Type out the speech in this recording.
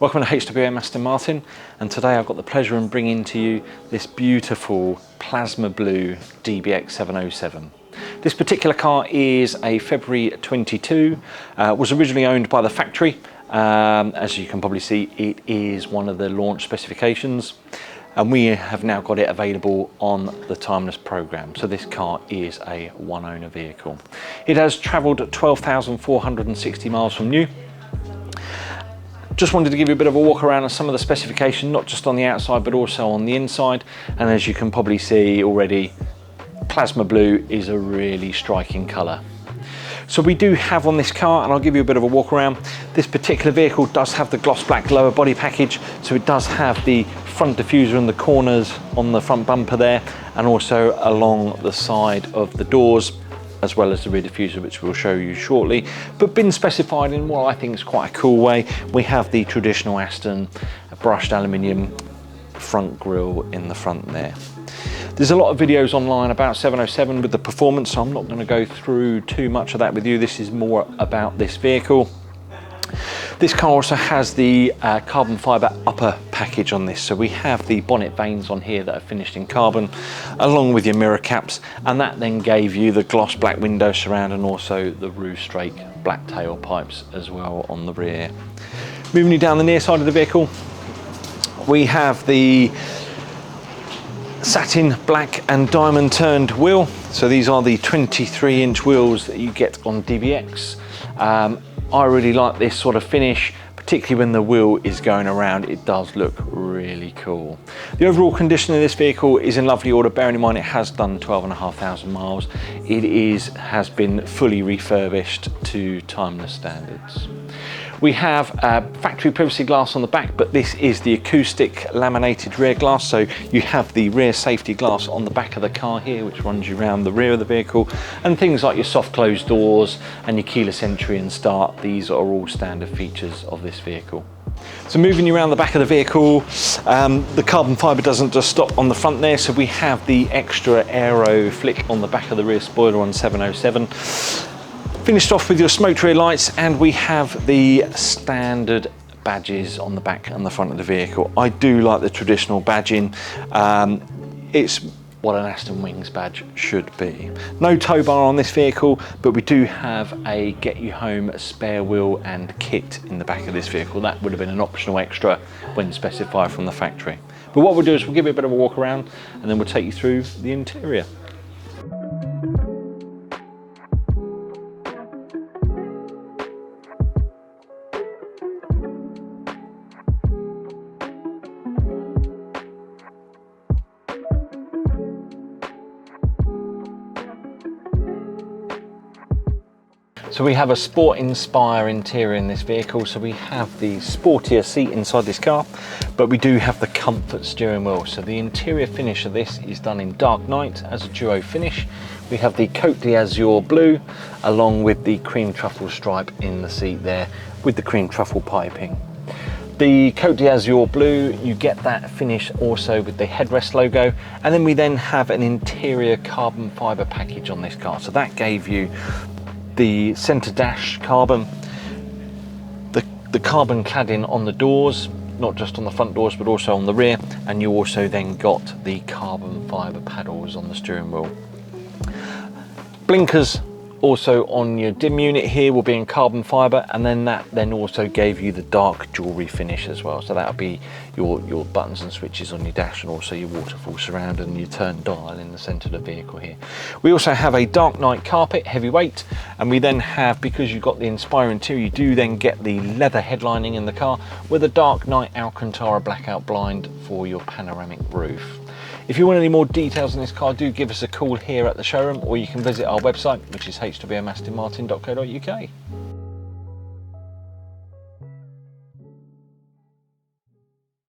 Welcome to HWM Aston Martin, and today I've got the pleasure in bringing to you this beautiful plasma blue DBX 707. This particular car is a February 22, was originally owned by the factory. As you can probably see, it is one of the launch specifications, and we have now got it available on the Timeless program. So this car is a one owner vehicle. It has travelled 12,460 miles from new. Just wanted to give you a bit of a walk around on some of the specification, not just on the outside but also on the inside. And as you can probably see already, plasma blue is a really striking colour. So we do have on this car, and I'll give you a bit of a walk around, this particular vehicle does have the gloss black lower body package. So it does have the front diffuser in the corners on the front bumper there, and also along the side of the doors, as well as the rear diffuser, which we'll show you shortly, but been specified in what I think is quite a cool way. We have the traditional Aston brushed aluminium front grille in the front there. There's a lot of videos online about 707 with the performance, so I'm not going to go through too much of that with you. This is more about this vehicle. This car also has the carbon fibre upper package on this. So we have the bonnet vanes on here that are finished in carbon, along with your mirror caps, and that then gave you the gloss black window surround and also the roof strake black tailpipes as well on the rear. Moving you down the near side of the vehicle, we have the satin black and diamond turned wheel. So these are the 23-inch wheels that you get on DBX. I really like this sort of finish, particularly when the wheel is going around. It does look really cool. The overall condition of this vehicle is in lovely order, bearing in mind it has done 12,500 miles. It has been fully refurbished to Timeless standards. We have factory privacy glass on the back, but this is the acoustic laminated rear glass. So you have the rear safety glass on the back of the car here, which runs you around the rear of the vehicle, and things like your soft closed doors and your keyless entry and start. These are all standard features of this vehicle. So moving you around the back of the vehicle, the carbon fibre doesn't just stop on the front there. So we have the extra aero flick on the back of the rear spoiler on 707. Finished off with your smoked rear lights, and we have the standard badges on the back and the front of the vehicle. I do like the traditional badging. It's what an Aston Wings badge should be. No tow bar on this vehicle, but we do have a get you home spare wheel and kit in the back of this vehicle. That would have been an optional extra when specified from the factory. But what we'll do is we'll give you a bit of a walk around, and then we'll take you through the interior. So we have a Sport Inspire interior in this vehicle. So we have the sportier seat inside this car, but we do have the comfort steering wheel. So the interior finish of this is done in dark night as a duo finish. We have the Côte d'Azur blue along with the cream truffle stripe in the seat there with the cream truffle piping. The Côte d'Azur blue, you get that finish also with the headrest logo, and then we then have an interior carbon fibre package on this car. So that gave you the centre dash carbon, the carbon cladding on the doors, not just on the front doors but also on the rear, and you also then got the carbon fibre paddles on the steering wheel. Blinkers also on your dim unit here will be in carbon fibre, and then that then also gave you the dark jewellery finish as well. So that'll be your buttons and switches on your dash, and also your waterfall surround and your turn dial in the centre of the vehicle here. We also have a dark night carpet, heavyweight, and we then have, because you've got the Inspire interior, you do then get the leather headlining in the car with a dark night Alcantara blackout blind for your panoramic roof. If you want any more details on this car, do give us a call here at the showroom, or you can visit our website, which is hwmastonmartin.co.uk.